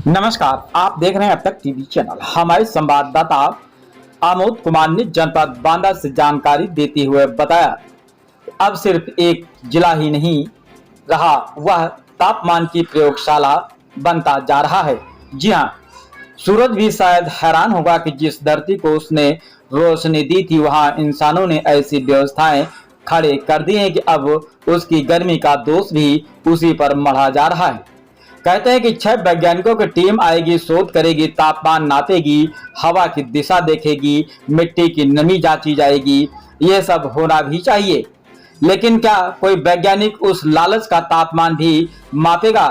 नमस्कार, आप देख रहे हैं अब तक टीवी चैनल। हमारे संवाददाता आमोद कुमार ने जनपद बांदा से जानकारी देते हुए बताया, अब सिर्फ एक जिला ही नहीं रहा, वह तापमान की प्रयोगशाला बनता जा रहा है। जी हाँ, सूरज भी शायद हैरान होगा कि जिस धरती को उसने रोशनी दी थी, वहां इंसानों ने ऐसी व्यवस्थाएं खड़े कर दी हैं कि अब उसकी गर्मी का दोष भी उसी पर मढ़ा जा रहा है। कहते हैं कि 6 वैज्ञानिकों की टीम आएगी, शोध करेगी, तापमान नापेगी, हवा की दिशा देखेगी, मिट्टी की नमी जांची जाएगी। ये सब होना भी चाहिए, लेकिन क्या कोई वैज्ञानिक उस लालच का तापमान भी मापेगा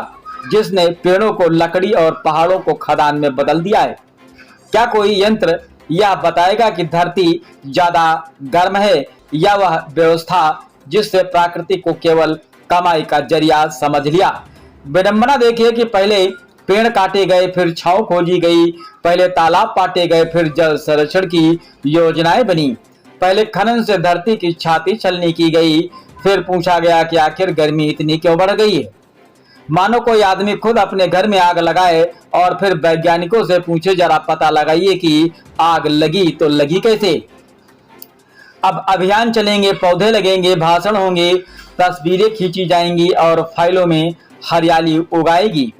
जिसने पेड़ों को लकड़ी और पहाड़ों को खदान में बदल दिया है? क्या कोई यंत्र यह बताएगा कि धरती ज्यादा गर्म है, या वह व्यवस्था जिससे प्रकृति को केवल कमाई का जरिया समझ लिया? विडंबना देखिए कि पहले पेड़ काटे गए, फिर छांव खोजी गई, पहले तालाब पाटे गए, फिर जल संरक्षण की योजनाएं बनी, पहले खनन से धरती की छाती छलनी की गई, फिर पूछा गया कि आखिर गर्मी इतनी क्यों बढ़ गई है। मानो कोई आदमी खुद अपने घर में आग लगाए और फिर वैज्ञानिकों से पूछे, जरा पता लगाइए कि आग लगी तो लगी कैसे। अब अभियान चलेंगे, पौधे लगेंगे, भाषण होंगे, तस्वीरें खींची जाएंगी और फाइलों में हरियाली उगाएगी,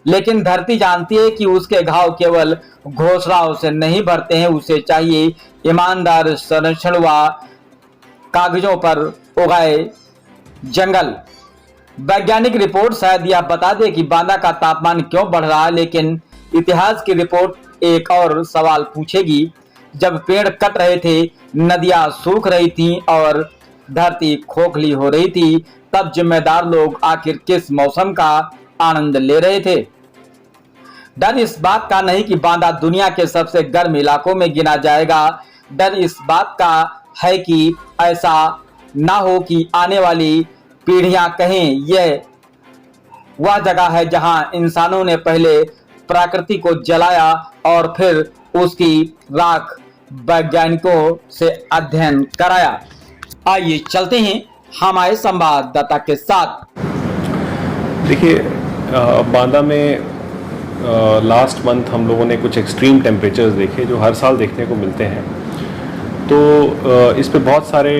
लेकिन धरती जानती है कि उसके घाव केवल घोषणाओं से नहीं भरते हैं। उसे चाहिए ईमानदार संरक्षण व कागजों पर उगाए जंगल। वैज्ञानिक रिपोर्ट शायद यह बता दे कि बांदा का तापमान क्यों बढ़ रहा है, लेकिन इतिहास की रिपोर्ट एक और सवाल पूछेगी। जब पेड़ कट रहे थे, नदियां सूख रही थीं और धरती खोखली हो रही थी, तब जिम्मेदार लोग आखिर किस मौसम का आनंद ले रहे थे? डर इस बात का नहीं कि बांदा दुनिया के सबसे गर्म इलाकों में गिना जाएगा, डर इस बात का है कि ऐसा ना हो कि आने वाली पीढ़ियां कहें यह वह जगह है जहां इंसानों ने पहले प्रकृति को जलाया और फिर उसकी राख वैज्ञानिकों से अध्ययन कराया। आइए चलते हैं हमारे संवाददाता के साथ। देखिए, बांदा में लास्ट मंथ हम लोगों ने कुछ एक्सट्रीम टेम्परेचर्स देखे जो हर साल देखने को मिलते हैं। तो इस पे बहुत सारे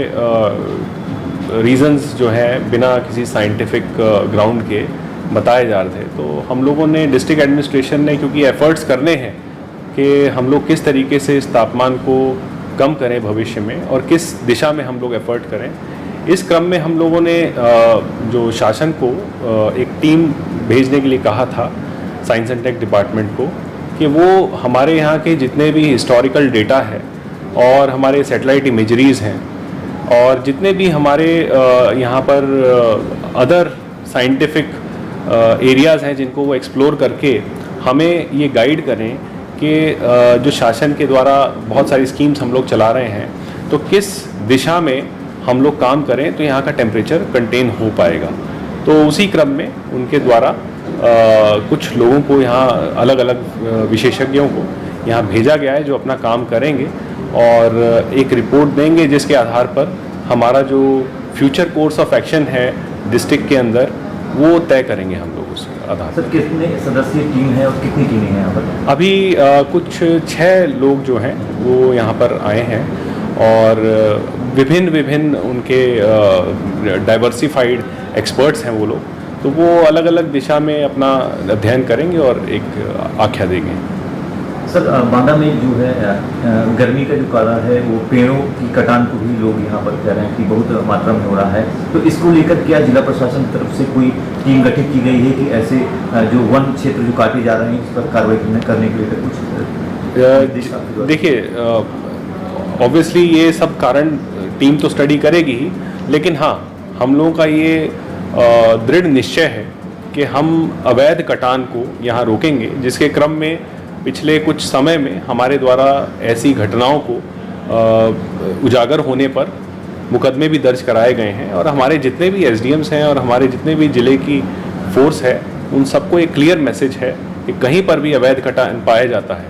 रीज़न्स जो हैं बिना किसी साइंटिफिक ग्राउंड के बताए जा रहे थे। तो हम लोगों ने, डिस्ट्रिक्ट एडमिनिस्ट्रेशन ने, क्योंकि एफ़र्ट्स करने हैं कि हम लोग किस तरीके से इस तापमान को कम करें भविष्य में और किस दिशा में हम लोग एफ़र्ट करें, इस क्रम में हम लोगों ने जो शासन को एक टीम भेजने के लिए कहा था, साइंस एंड टेक डिपार्टमेंट को, कि वो हमारे यहाँ के जितने भी हिस्टोरिकल डेटा है और हमारे सैटेलाइट इमेजरीज़ हैं और जितने भी हमारे यहाँ पर अदर साइंटिफिक एरियाज़ हैं जिनको वो एक्सप्लोर करके हमें ये गाइड करें कि जो शासन के द्वारा बहुत सारी स्कीम्स हम लोग चला रहे हैं, तो किस दिशा में हम लोग काम करें तो यहाँ का टेम्परेचर कंटेन हो पाएगा। तो उसी क्रम में उनके द्वारा कुछ लोगों को यहाँ, अलग अलग विशेषज्ञों को यहाँ भेजा गया है जो अपना काम करेंगे और एक रिपोर्ट देंगे, जिसके आधार पर हमारा जो फ्यूचर कोर्स ऑफ एक्शन है डिस्ट्रिक्ट के अंदर वो तय करेंगे हम लोग उस आधार। सर, कितने सदस्यीय टीम है और कितनी टीमें हैं यहाँ पर? अभी कुछ 6 लोग जो हैं वो यहाँ पर आए हैं और विभिन्न उनके डाइवर्सिफाइड एक्सपर्ट्स हैं वो लोग। तो वो अलग अलग दिशा में अपना अध्ययन करेंगे और एक आख्या देंगे। सर, बांदा में जो है गर्मी का जो कारण है वो पेड़ों की कटान को भी लोग यहाँ पर कह रहे हैं कि बहुत मात्रा में हो रहा है। तो इसको लेकर क्या जिला प्रशासन की तरफ से कोई टीम गठित की गई है कि ऐसे जो वन क्षेत्र जो काटे जा रहे हैं इस पर कार्रवाई करने के लिए कुछ? देखिए, ऑब्वियसली ये सब कारण टीम तो स्टडी करेगी ही, लेकिन हाँ, हम लोगों का ये दृढ़ निश्चय है कि हम अवैध कटान को यहाँ रोकेंगे, जिसके क्रम में पिछले कुछ समय में हमारे द्वारा ऐसी घटनाओं को उजागर होने पर मुकदमे भी दर्ज कराए गए हैं और हमारे जितने भी एसडीएम्स हैं और हमारे जितने भी ज़िले की फोर्स है, उन सबको एक क्लियर मैसेज है कि कहीं पर भी अवैध कटान पाया जाता है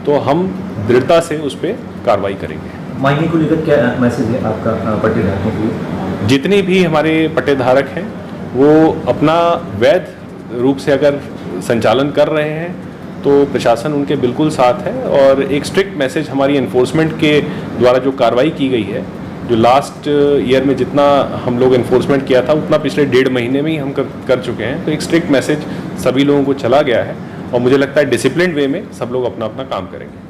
तो हम दृढ़ता से उस पर कार्रवाई करेंगे। मायने को लेकर क्या मैसेज है आपका पट्टेधारकों के लिए? जितने भी हमारे पट्टेधारक हैं वो अपना वैध रूप से अगर संचालन कर रहे हैं तो प्रशासन उनके बिल्कुल साथ है और एक स्ट्रिक्ट मैसेज हमारी एनफोर्समेंट के द्वारा जो कार्रवाई की गई है, जो लास्ट ईयर में जितना हम लोग एनफोर्समेंट किया था उतना पिछले 1.5 महीने में ही हम कर चुके हैं। तो एक स्ट्रिक्ट मैसेज सभी लोगों को चला गया है और मुझे लगता है डिसिप्लिन्ड वे में सब लोग अपना अपना काम करेंगे।